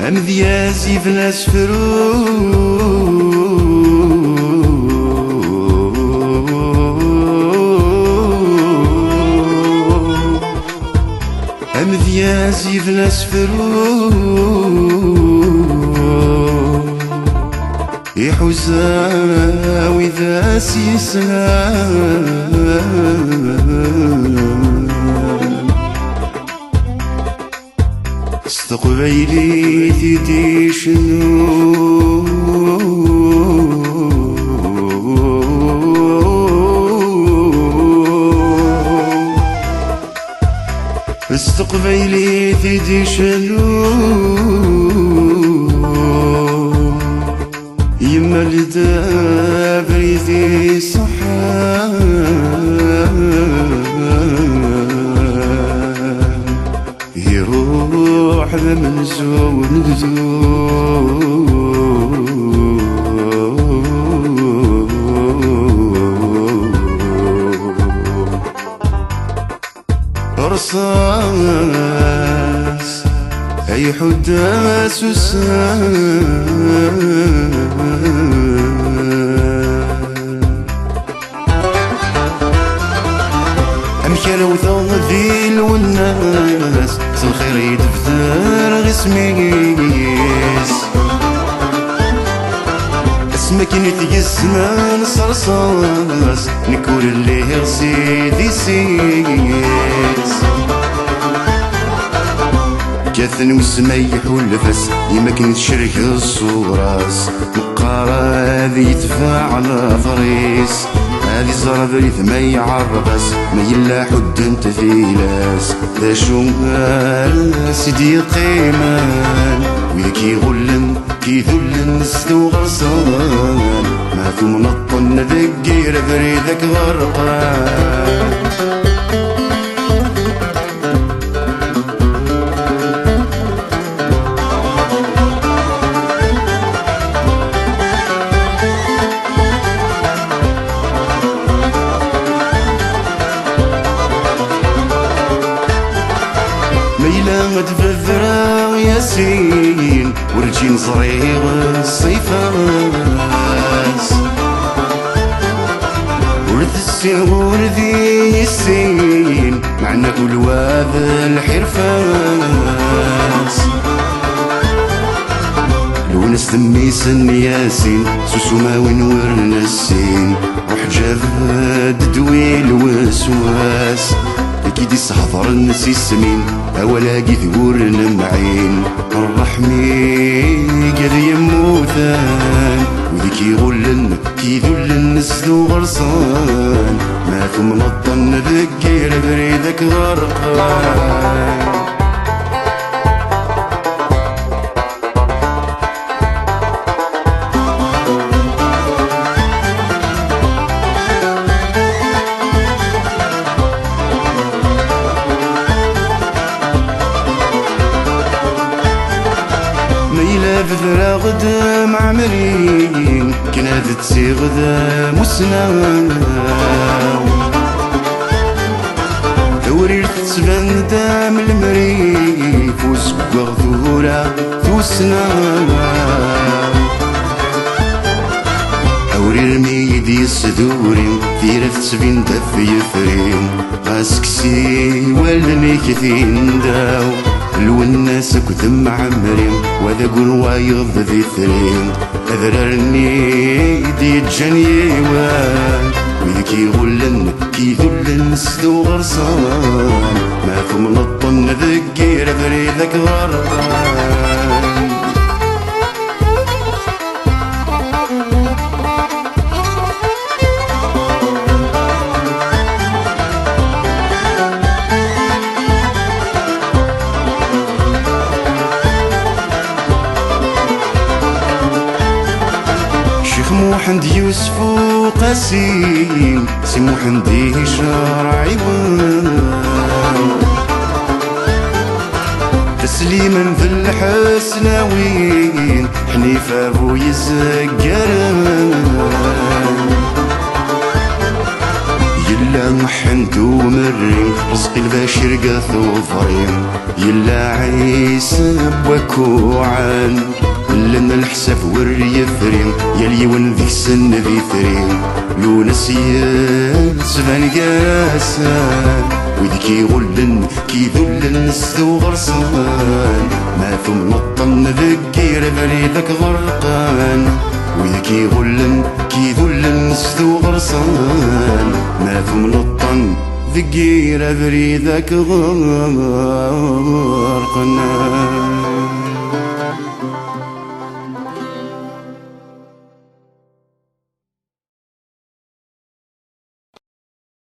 أمذيازي في ناس فرو أمذيازي في ناس فرو يحوزاوي ذا سيسلام استقبيلي تيدي شنو استقبيلي تيدي شنو يما الدابري ذي صحاب يروح من زون رصاص أي حداس أمكان وثوض ذيل والناس الخير يدفتر غسميس اسمك نتيسنا نصرصاص نكور اللي غسيدي سيس كاثن وسما يحول فس يمكن تشرك الصوراس مقارا ذي يدفع على فريس هذي زرب ريث ما يعربس ما يلا حد انت ثيلاس ذا شمال سيدي قيمان ويكي غلن كي ذلن نسدو غرسان ما ثم نطن ذكير بريدك غرقان ميلا تفذرا ياسين ورجين صريغ الصيفاس ورث السيغور ذي السين معنا كل واذ الحرفاس لونس ثميس ياسين سوسوما ونورنا السين روح جاب دويل وسواس أكيد يسحضر الناس السمين أولاقي ثور المعين الرحمي قد يموتان وذيك يغلن كي ذلن نسلو غرصان ما ثم نطن ذكير بريدك غرقان ميلا بذرا غدا معمرين كناد تسي غدا مسناو ثورير تسبان دام المريف وسقوغ ثورا ثوسناو أورير ميدي السدورين ثيرة تسبين دف يفرين غاسكسي والني كثين داو الوناس كثم عمرين وذا قول وايض ذي ثرين أذررني دي الجنيوان وذكي غلن كي ذلن سدو غرصان ما ثم نطن ذكير بريدك غرقان محمد يوسف وقاسيم سي محمد شرعي تسليما في الحسناوين حنيفة ابو يزقران يلا محنتو ومرين رزق البشر قاث وفرين يلا عيسى بوكوعان لنا الحساف والريفرين يليون ذي السن ذي ثرين يونس يسفن قاسان وذيك يغلن كي ذلن السو غرسان ما ثم نطن ذكير بريدك غرقان وذيك يغلن كي ذلن السو غرسان ما ثم نطن ذكير بريدك غرقان